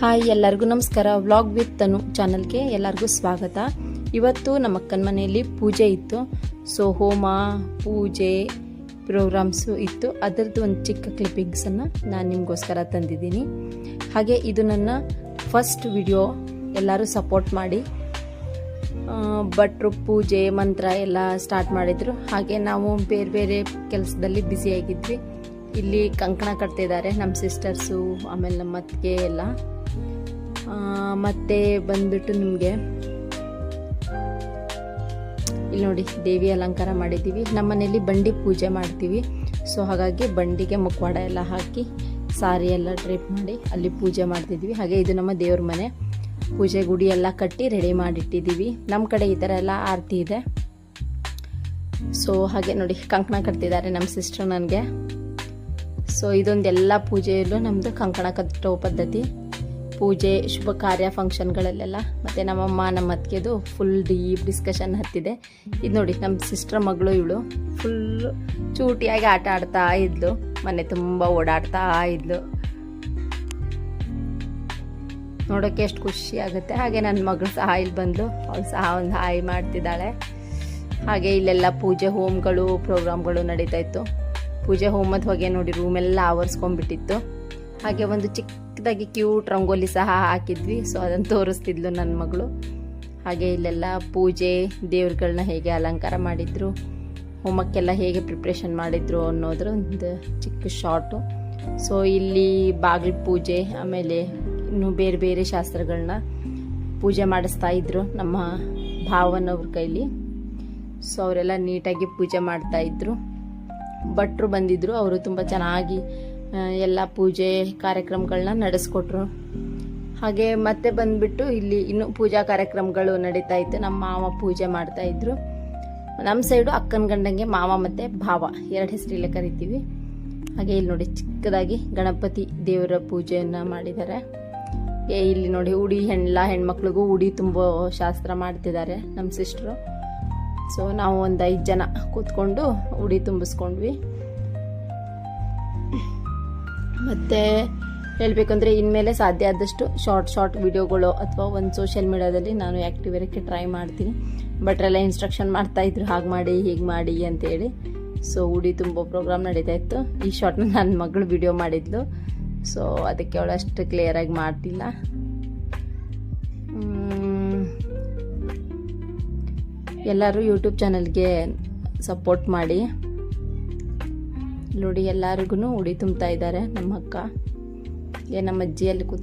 Hi ಎಲ್ಲರಿಗೂ ನಮಸ್ಕಾರ. Vlog with ತನು ಚಾನಲ್ಗೆ ಎಲ್ಲರಿಗೂ ಸ್ವಾಗತ. ಇವತ್ತು ನಮ್ಮ ಅಕ್ಕನ ಮನೆಯಲ್ಲಿ ಪೂಜೆ ಇತ್ತು. ಸೊ ಹೋಮ ಪೂಜೆ ಪ್ರೋಗ್ರಾಮ್ಸು ಇತ್ತು. ಅದರದ್ದು ಒಂದು ಚಿಕ್ಕ ಕ್ಲಿಪ್ಪಿಂಗ್ಸನ್ನು ನಾನು ನಿಮಗೋಸ್ಕರ ತಂದಿದ್ದೀನಿ. ಹಾಗೆ ಇದು ನನ್ನ ಫಸ್ಟ್ ವಿಡಿಯೋ. ಎಲ್ಲರೂ ಸಪೋರ್ಟ್ ಮಾಡಿ. ಭಟ್ರು ಪೂಜೆ ಮಂತ್ರ ಎಲ್ಲ ಸ್ಟಾರ್ಟ್ ಮಾಡಿದರು. ಹಾಗೆ ನಾವು ಬೇರೆ ಬೇರೆ ಕೆಲಸದಲ್ಲಿ ಬ್ಯುಸಿಯಾಗಿದ್ವಿ. ಇಲ್ಲಿ ಕಂಕಣ ಕಟ್ತಿದ್ದಾರೆ ನಮ್ಮ ಸಿಸ್ಟರ್ಸು, ಆಮೇಲೆ ನಮ್ಮ ಅತ್ತಿಗೆ ಎಲ್ಲ. ಮತ್ತೆ ಬಂದ್ಬಿಟ್ಟು ನಿಮಗೆ ಇಲ್ಲಿ ನೋಡಿ ದೇವಿ ಅಲಂಕಾರ ಮಾಡಿದ್ದೀವಿ. ನಮ್ಮ ಮನೇಲಿ ಬಂಡಿ ಪೂಜೆ ಮಾಡ್ತೀವಿ. ಸೊ ಹಾಗಾಗಿ ಬಂಡಿಗೆ ಮುಖವಾಡ ಎಲ್ಲ ಹಾಕಿ ಸಾರಿ ಎಲ್ಲ ಡ್ರೇಪ್ ಮಾಡಿ ಅಲ್ಲಿ ಪೂಜೆ ಮಾಡ್ತಿದ್ವಿ. ಹಾಗೆ ಇದು ನಮ್ಮ ದೇವ್ರ ಮನೆ. ಪೂಜೆ ಗುಡಿ ಎಲ್ಲ ಕಟ್ಟಿ ರೆಡಿ ಮಾಡಿಟ್ಟಿದ್ದೀವಿ. ನಮ್ಮ ಕಡೆ ಈ ಥರ ಎಲ್ಲ ಆರತಿ ಇದೆ. ಸೊ ಹಾಗೆ ನೋಡಿ ಕಂಕಣ ಕಟ್ತಿದ್ದಾರೆ ನಮ್ಮ ಸಿಸ್ಟರ್ ನನಗೆ. ಸೊ ಇದೊಂದು ಎಲ್ಲ ಪೂಜೆಯಲ್ಲೂ ನಮ್ಮದು ಕಂಕಣ ಕಟ್ಟೋ ಪದ್ಧತಿ. ಪೂಜೆ ಶುಭ ಕಾರ್ಯ ಫಂಕ್ಷನ್ಗಳಲ್ಲೆಲ್ಲ. ಮತ್ತು ನಮ್ಮಮ್ಮ ನಮ್ಮ ಅತ್ತಿಗೆದು ಫುಲ್ ಡೀಪ್ ಡಿಸ್ಕಷನ್ ಹತ್ತಿದೆ. ಇದು ನೋಡಿ ನಮ್ಮ ಸಿಸ್ಟರ್ ಮಗಳು. ಇವಳು ಫುಲ್ಲು ಚೂಟಿಯಾಗಿ ಆಟ ಆಡ್ತಾ ಇದ್ಲು. ಮನೆ ತುಂಬ ಓಡಾಡ್ತಾ ಇದ್ಲು. ನೋಡೋಕ್ಕೆ ಎಷ್ಟು ಖುಷಿ ಆಗುತ್ತೆ. ಹಾಗೆ ನನ್ನ ಮಗಳು ಸಹ ಇಲ್ಲಿ ಬಂದಳು. ಅವಳು ಸಹ ಒಂದು ಹಾಯ್ ಮಾಡ್ತಿದ್ದಾಳೆ. ಹಾಗೆ ಇಲ್ಲೆಲ್ಲ ಪೂಜೆ ಹೋಮಗಳು ಪ್ರೋಗ್ರಾಮ್ಗಳು ನಡೀತಾ ಇತ್ತು. ಪೂಜೆ ಹೋಮದ ಹೊಗೆ ನೋಡಿ ರೂಮೆಲ್ಲ ಆವರಿಸ್ಕೊಂಡ್ಬಿಟ್ಟಿತ್ತು. ಹಾಗೆ ಒಂದು ಚಿಕ್ಕದಾಗಿ ಕ್ಯೂಟ್ ರಂಗೋಲಿ ಸಹ ಹಾಕಿದ್ವಿ. ಸೊ ಅದನ್ನು ತೋರಿಸ್ತಿದ್ಲು ನನ್ನ ಮಗಳು. ಹಾಗೆ ಇಲ್ಲೆಲ್ಲ ಪೂಜೆ ದೇವ್ರುಗಳನ್ನ ಹೇಗೆ ಅಲಂಕಾರ ಮಾಡಿದ್ರು, ಹೋಮಕ್ಕೆಲ್ಲ ಹೇಗೆ ಪ್ರಿಪ್ರೇಷನ್ ಮಾಡಿದ್ರು ಅನ್ನೋದ್ರ ಒಂದು ಚಿಕ್ಕ ಶಾರ್ಟು. ಸೊ ಇಲ್ಲಿ ಬಾಗಿಲು ಪೂಜೆ, ಆಮೇಲೆ ಇನ್ನು ಬೇರೆ ಬೇರೆ ಶಾಸ್ತ್ರಗಳನ್ನ ಪೂಜೆ ಮಾಡಿಸ್ತಾ ಇದ್ರು ನಮ್ಮ ಭಾವನವ್ರ ಕೈಲಿ. ಸೊ ಅವರೆಲ್ಲ ನೀಟಾಗಿ ಪೂಜೆ ಮಾಡ್ತಾಯಿದ್ರು. ಭಟ್ರು ಬಂದಿದ್ದರು. ಅವರು ತುಂಬ ಚೆನ್ನಾಗಿ ಎಲ್ಲ ಪೂಜೆ ಕಾರ್ಯಕ್ರಮಗಳನ್ನ ನಡೆಸ್ಕೊಟ್ರು. ಹಾಗೆ ಮತ್ತೆ ಬಂದುಬಿಟ್ಟು ಇಲ್ಲಿ ಇನ್ನೂ ಪೂಜಾ ಕಾರ್ಯಕ್ರಮಗಳು ನಡೀತಾ ಇತ್ತು. ನಮ್ಮ ಮಾವ ಪೂಜೆ ಮಾಡ್ತಾಯಿದ್ರು. ನಮ್ಮ ಸೈಡು ಅಕ್ಕನ ಗಂಡಂಗೆ ಮಾವ ಮತ್ತು ಭಾವ ಎರಡು ಹೆಸರಲ್ಲೇ ಕರಿತೀವಿ. ಹಾಗೆ ಇಲ್ಲಿ ನೋಡಿ ಚಿಕ್ಕದಾಗಿ ಗಣಪತಿ ದೇವರ ಪೂಜೆಯನ್ನು ಮಾಡಿದ್ದಾರೆ. ಇಲ್ಲಿ ನೋಡಿ ಉಡಿ ಹೆಣ್ಮಕ್ಳಿಗೂ ಉಡಿ ತುಂಬೋ ಶಾಸ್ತ್ರ ಮಾಡ್ತಿದ್ದಾರೆ ನಮ್ಮ ಸಿಸ್ಟ್ರು. ಸೊ ನಾವು ಒಂದು 5 ಜನ ಕೂತ್ಕೊಂಡು ಉಡಿ ತುಂಬಿಸ್ಕೊಂಡ್ವಿ. ಮತ್ತು ಹೇಳಬೇಕಂದ್ರೆ ಇನ್ಮೇಲೆ ಸಾಧ್ಯ ಆದಷ್ಟು ಶಾರ್ಟ್ ವಿಡಿಯೋಗಳು ಅಥವಾ ಒಂದು ಸೋಷಿಯಲ್ ಮೀಡಿಯಾದಲ್ಲಿ ನಾನು ಆ್ಯಕ್ಟಿವ್ ಇರೋಕ್ಕೆ ಟ್ರೈ ಮಾಡ್ತೀನಿ. ಭಟ್ರೆಲ್ಲ ಇನ್ಸ್ಟ್ರಕ್ಷನ್ ಮಾಡ್ತಾಯಿದ್ರು, ಹಾಗೆ ಮಾಡಿ ಹೀಗೆ ಮಾಡಿ ಅಂತೇಳಿ. ಸೊ ಉಡಿ ತುಂಬೋ ಪ್ರೋಗ್ರಾಮ್ ನಡೀತಾ ಇತ್ತು. ಈ ಶಾರ್ಟ್ನ ನನ್ನ ಮಗಳು ವಿಡಿಯೋ ಮಾಡಿದ್ಲು. ಸೊ ಅದಕ್ಕೆ ಅವಳು ಅಷ್ಟು ಕ್ಲಿಯರಾಗಿ ಮಾಡ್ತಿಲ್ಲ. ಎಲ್ಲರೂ ಯೂಟ್ಯೂಬ್ ಚಾನಲ್ಗೆ ಸಪೋರ್ಟ್ ಮಾಡಿ. ನೋಡಿ ಎಲ್ಲರಿಗೂ ಉಡಿ ತುಂಬ್ತಾ ಇದ್ದಾರೆ ನಮ್ಮ ಅಕ್ಕ. ನಮ್ಮ ಅಜ್ಜಿಯಲ್ಲಿ